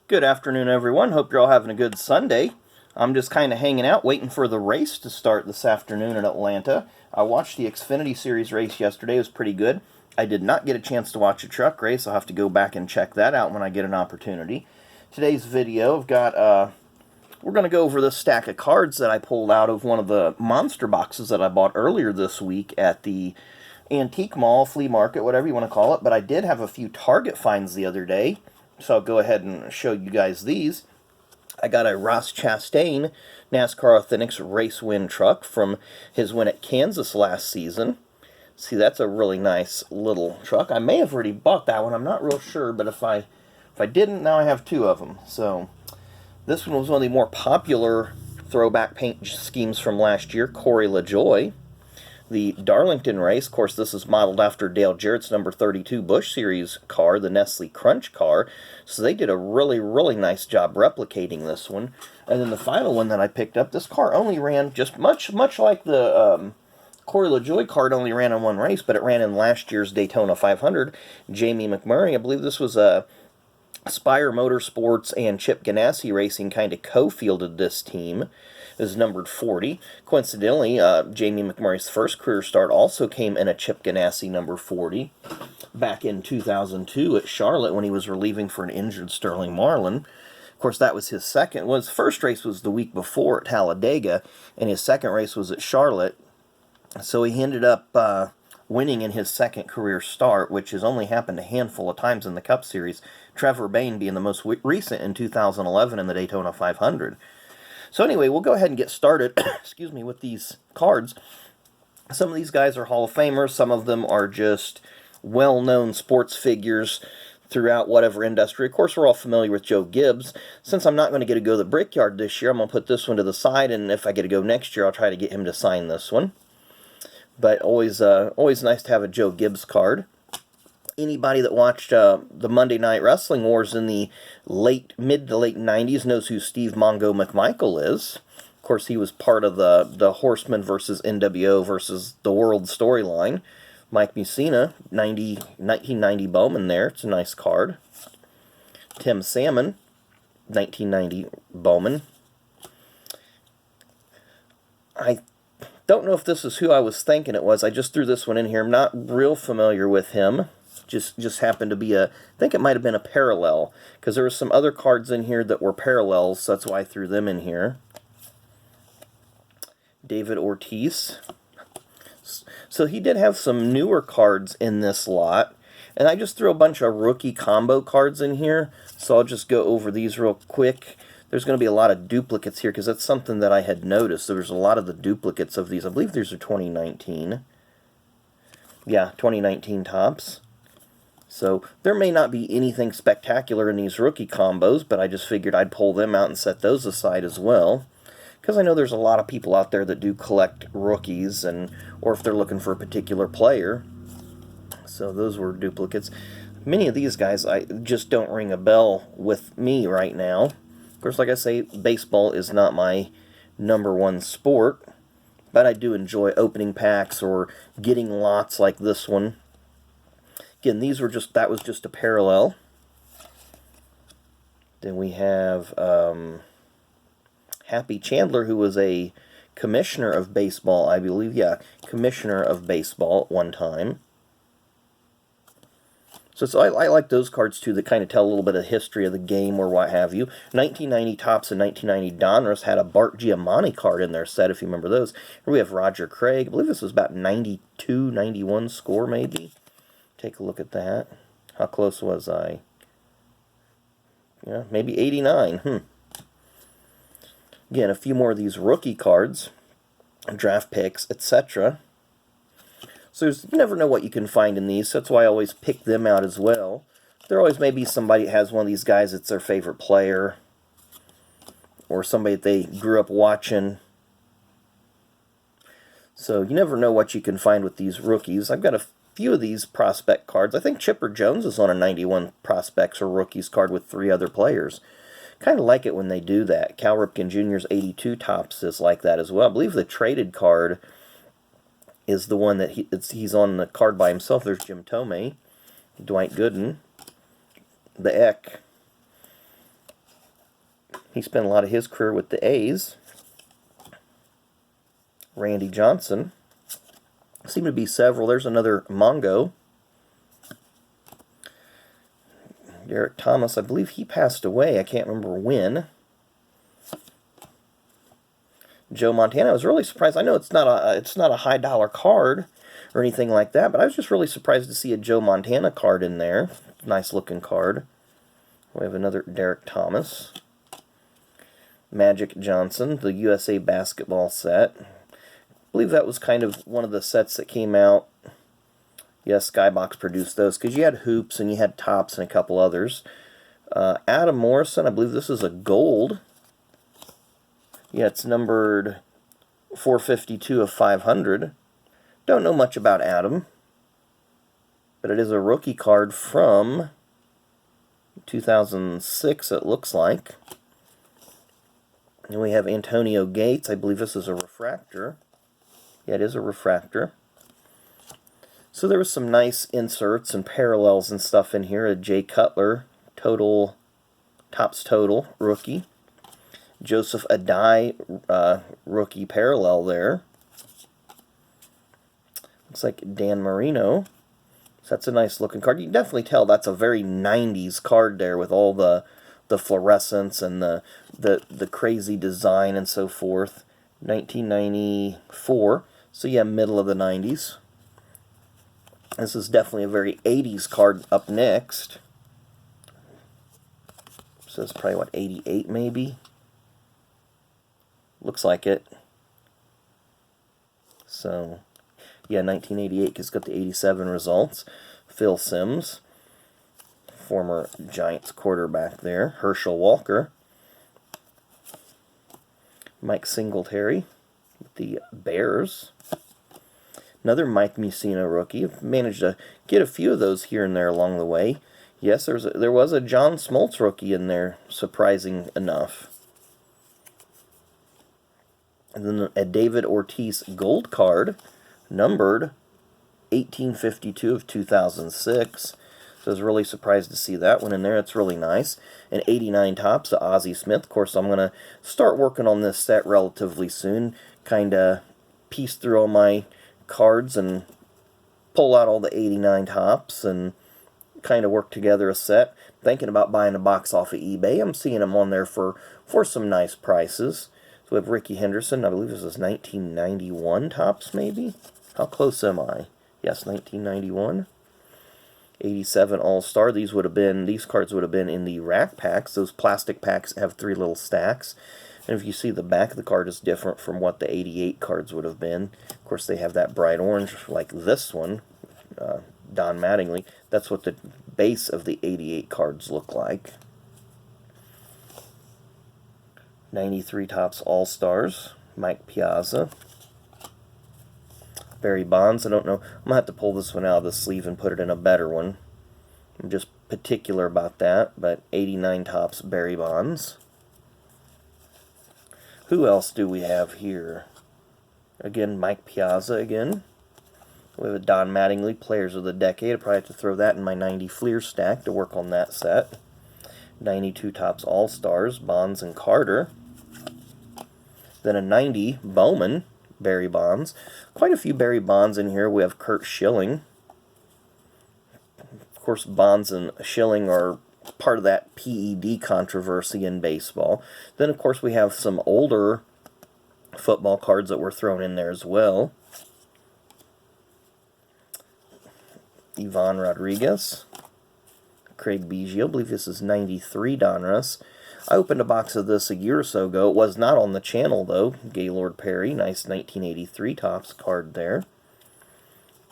Good afternoon, everyone. Hope you're all having a good Sunday. I'm just kind of hanging out, waiting for the race to start this afternoon in Atlanta. I watched the Xfinity Series race yesterday. It was pretty good. I did not get a chance to watch a truck race. I'll have to go back and check that out when I get an opportunity. Today's video, we're going to go over this stack of cards that I pulled out of one of the monster boxes that I bought earlier this week at the antique mall, flea market, whatever you want to call it. But I did have a few Target finds the other day, so I'll go ahead and show you guys these. I got a Ross Chastain NASCAR Authentics race win truck from his win at Kansas last season. See, that's a really nice little truck. I may have already bought that one. I'm not real sure, but if I didn't, now I have two of them. So this one was one of the more popular throwback paint schemes from last year, Corey LaJoie. The Darlington race, of course, this is modeled after Dale Jarrett's number 32 Busch Series car, the Nestle Crunch car. So they did a really, really nice job replicating this one. And then the final one that I picked up, this car only ran just much like the Corey LaJoie card only ran in one race, but it ran in last year's Daytona 500. Jamie McMurray, I believe this was a Spire Motorsports and Chip Ganassi Racing kind of co-fielded this team. Is numbered 40. Coincidentally, Jamie McMurray's first career start also came in a Chip Ganassi number 40 back in 2002 at Charlotte when he was relieving for an injured Sterling Marlin. Of course, that was his second. Well, his first race was the week before at Talladega, and his second race was at Charlotte. So he ended up winning in his second career start, which has only happened a handful of times in the Cup Series, Trevor Bayne being the most recent in 2011 in the Daytona 500. So anyway, we'll go ahead and get started, excuse me, with these cards. Some of these guys are Hall of Famers. Some of them are just well-known sports figures throughout whatever industry. Of course, we're all familiar with Joe Gibbs. Since I'm not going to get to go to the Brickyard this year, I'm going to put this one to the side, and if I get to go next year, I'll try to get him to sign this one. But always nice to have a Joe Gibbs card. Anybody that watched the Monday Night Wrestling Wars in the mid to late 90s knows who Steve Mongo McMichael is. Of course, he was part of the Horsemen versus NWO versus the World storyline. Mike Mussina, 1990 Bowman there. It's a nice card. Tim Salmon, 1990 Bowman. I don't know if this is who I was thinking it was. I just threw this one in here. I'm not real familiar with him. Just happened to be I think it might have been a parallel, because there were some other cards in here that were parallels, so that's why I threw them in here. David Ortiz. So he did have some newer cards in this lot, and I just threw a bunch of rookie combo cards in here, so I'll just go over these real quick. There's going to be a lot of duplicates here, because that's something that I had noticed. There was a lot of the duplicates of these. I believe these are 2019. Yeah, 2019 tops. So there may not be anything spectacular in these rookie combos, but I just figured I'd pull them out and set those aside as well. Because I know there's a lot of people out there that do collect rookies, or if they're looking for a particular player. So those were duplicates. Many of these guys I just don't ring a bell with me right now. Of course, like I say, baseball is not my #1 sport, but I do enjoy opening packs or getting lots like this one. Again, that was just a parallel. Then we have Happy Chandler, who was a commissioner of baseball, I believe. Yeah, commissioner of baseball at one time. So I like those cards, too, that kind of tell a little bit of history of the game or what have you. 1990 Topps and 1990 Donruss had a Bart Giamatti card in their set, if you remember those. Here we have Roger Craig. I believe this was about 92, 91 score, maybe. Take a look at that. How close was I? Yeah, maybe 89. Again, a few more of these rookie cards, draft picks, etc. So you never know what you can find in these, so that's why I always pick them out as well. There always may be somebody that has one of these guys that's their favorite player, or somebody that they grew up watching. So you never know what you can find with these rookies. I've got a few of these prospect cards. I think Chipper Jones is on a 91 prospects or rookies card with 3 other players. Kind of like it when they do that. Cal Ripken Jr.'s 82 tops is like that as well. I believe the traded card is the one that he's on the card by himself. There's Jim Tomei, Dwight Gooden, the Eck. He spent a lot of his career with the A's. Randy Johnson. Seem to be several. There's another Mongo. Derek Thomas, I believe he passed away. I can't remember when. Joe Montana. I was really surprised. I know it's not a high dollar card or anything like that, but I was just really surprised to see a Joe Montana card in there. Nice looking card. We have another Derek Thomas. Magic Johnson, the USA basketball set. I believe that was kind of one of the sets that came out. Yes, Skybox produced those, because you had hoops and you had tops and a couple others. Adam Morrison, I believe this is a gold. Yeah, it's numbered 452 of 500. Don't know much about Adam, but it is a rookie card from 2006, it looks like. And we have Antonio Gates. I believe this is a refractor. Yeah, it is a refractor. So there was some nice inserts and parallels and stuff in here. A Jay Cutler, Topps Total, rookie. Joseph Adai, rookie parallel there. Looks like Dan Marino. So that's a nice looking card. You can definitely tell that's a very 90s card there with all the fluorescence and the crazy design and so forth. 1994. So yeah, middle of the 90s. This is definitely a very 80s card up next. So it's probably, what, 88 maybe? Looks like it. So, yeah, 1988, because it's got the 87 results. Phil Simms, former Giants quarterback there. Herschel Walker. Mike Singletary with the Bears. Another Mike Mussina rookie. Managed to get a few of those here and there along the way. Yes, there was a John Smoltz rookie in there, surprising enough. And then a David Ortiz gold card, numbered 1852 of 2006. So I was really surprised to see that one in there. It's really nice. And 89 Topps, the Ozzie Smith. Of course, I'm going to start working on this set relatively soon. Kind of piece through all my cards and pull out all the 89 Topps and kind of work together a set. Thinking about buying a box off of eBay. I'm seeing them on there for some nice prices. So we have Ricky Henderson. I believe this is 1991 Topps, maybe? How close am I? Yes, 1991. 87 All-Star. These cards would have been in the rack packs. Those plastic packs have 3 little stacks. And if you see, the back of the card is different from what the 88 cards would have been. Of course, they have that bright orange like this one, Don Mattingly. That's what the base of the 88 cards look like. 93 Topps All-Stars, Mike Piazza. Barry Bonds, I don't know. I'm going to have to pull this one out of the sleeve and put it in a better one. I'm just particular about that, but 89 Topps Barry Bonds. Who else do we have here? Again, Mike Piazza again. We have a Don Mattingly, Players of the Decade. I'll probably have to throw that in my 90 Fleer stack to work on that set. 92 Topps All-Stars, Bonds and Carter. Then a 90 Bowman, Barry Bonds. Quite a few Barry Bonds in here. We have Curt Schilling. Of course, Bonds and Schilling are part of that PED controversy in baseball. Then, of course, we have some older football cards that were thrown in there as well. Ivan Rodriguez. Craig Biggio. I believe this is 93 Donruss. I opened a box of this a year or so ago. It was not on the channel, though. Gaylord Perry. Nice 1983 Topps card there.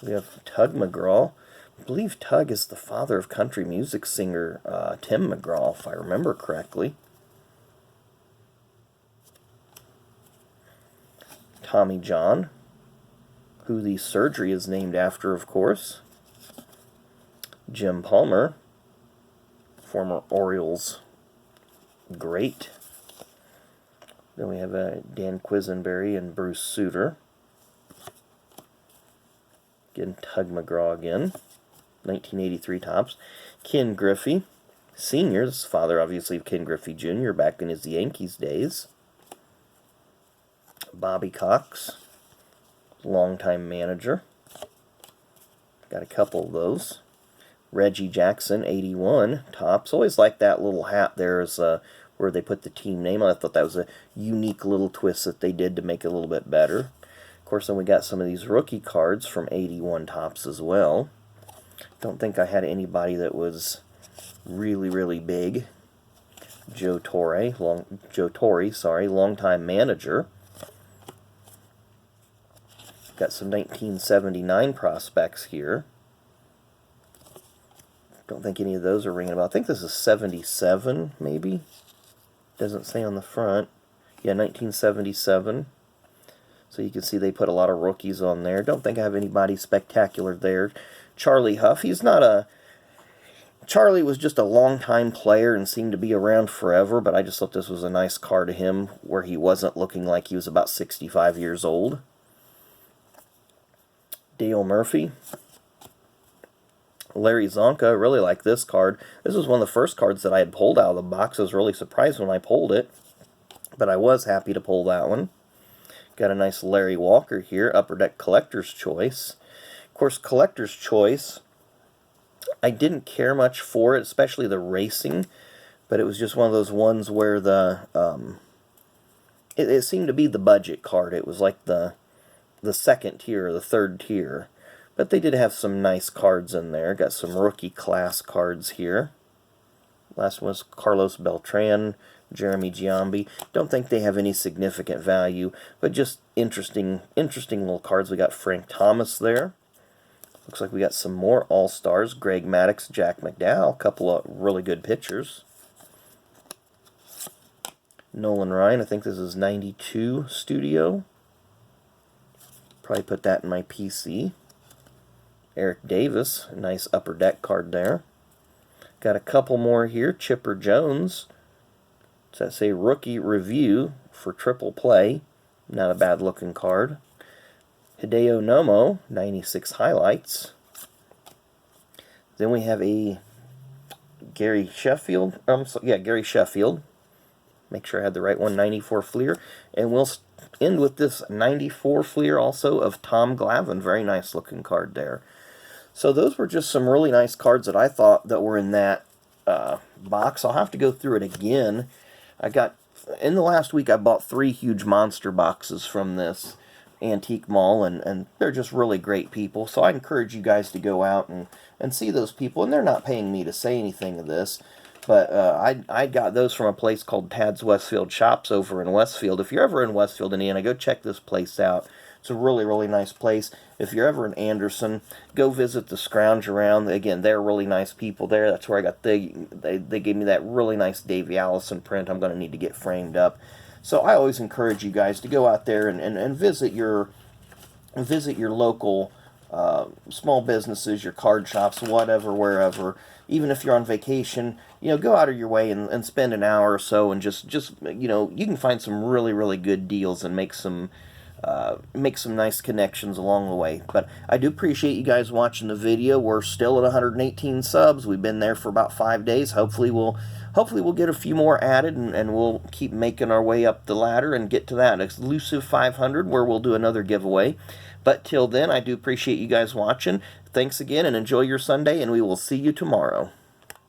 We have Tug McGraw. I believe Tug is the father of country music singer Tim McGraw, if I remember correctly. Tommy John, who the surgery is named after, of course. Jim Palmer, former Orioles great. Then we have Dan Quisenberry and Bruce Sutter. Again, Tug McGraw again. 1983 Topps. Ken Griffey, Sr., this is father, obviously, of Ken Griffey Jr. back in his Yankees days. Bobby Cox, longtime manager. Got a couple of those. Reggie Jackson, 81, Topps. Always like that little hat there is where they put the team name on. I thought that was a unique little twist that they did to make it a little bit better. Of course, then we got some of these rookie cards from 81 Topps as well. Don't think I had anybody that was really, really big. Joe Torre, longtime manager. Got some 1979 prospects here. Don't think any of those are ringing a bell. I think this is 77, maybe. Doesn't say on the front. Yeah, 1977. So you can see they put a lot of rookies on there. Don't think I have anybody spectacular there. Charlie Huff, he's not a... Charlie was just a long-time player and seemed to be around forever, but I just thought this was a nice card of him where he wasn't looking like he was about 65 years old. Dale Murphy. Larry Zonka, I really like this card. This was one of the first cards that I had pulled out of the box. I was really surprised when I pulled it, but I was happy to pull that one. Got a nice Larry Walker here, Upper Deck Collector's Choice. Of course, Collector's Choice, I didn't care much for it, especially the racing, but it was just one of those ones where the it seemed to be the budget card. It was like the second tier or the third tier. But they did have some nice cards in there. Got some rookie class cards here. Last one was Carlos Beltran, Jeremy Giambi. Don't think they have any significant value, but just interesting little cards. We got Frank Thomas there. Looks like we got some more All-Stars. Greg Maddux, Jack McDowell. A couple of really good pitchers. Nolan Ryan, I think this is 92 Studio. Probably put that in my PC. Eric Davis, a nice Upper Deck card there. Got a couple more here. Chipper Jones. Does that say Rookie Review for Triple Play? Not a bad looking card. Hideo Nomo, 96 Highlights. Then we have a Gary Sheffield. Gary Sheffield. Make sure I had the right one, 94 Fleer. And we'll end with this 94 Fleer also of Tom Glavine. Very nice looking card there. So those were just some really nice cards that I thought that were in that box. I'll have to go through it again. In the last week, I bought 3 huge monster boxes from this antique mall, and they're just really great people. So I encourage you guys to go out and see those people. And they're not paying me to say anything of this, but I got those from a place called Tad's Westfield Shops over in Westfield. If you're ever in Westfield, Indiana, go check this place out. It's a really, really nice place. If you're ever in Anderson, go visit the Scrounge Around. Again, they're really nice people there. That's where I got they gave me that really nice Davey Allison print I'm going to need to get framed up. So I always encourage you guys to go out there and visit your local small businesses, your card shops, whatever, wherever. Even if you're on vacation, go out of your way and spend an hour or so and just you can find some really, really good deals and make some nice connections along the way. But I do appreciate you guys watching the video. We're still at 118 subs. We've been there for about 5 days. Hopefully we'll get a few more added, and we'll keep making our way up the ladder and get to that elusive 500 where we'll do another giveaway. But till then, I do appreciate you guys watching. Thanks again, and enjoy your Sunday, and we will see you tomorrow.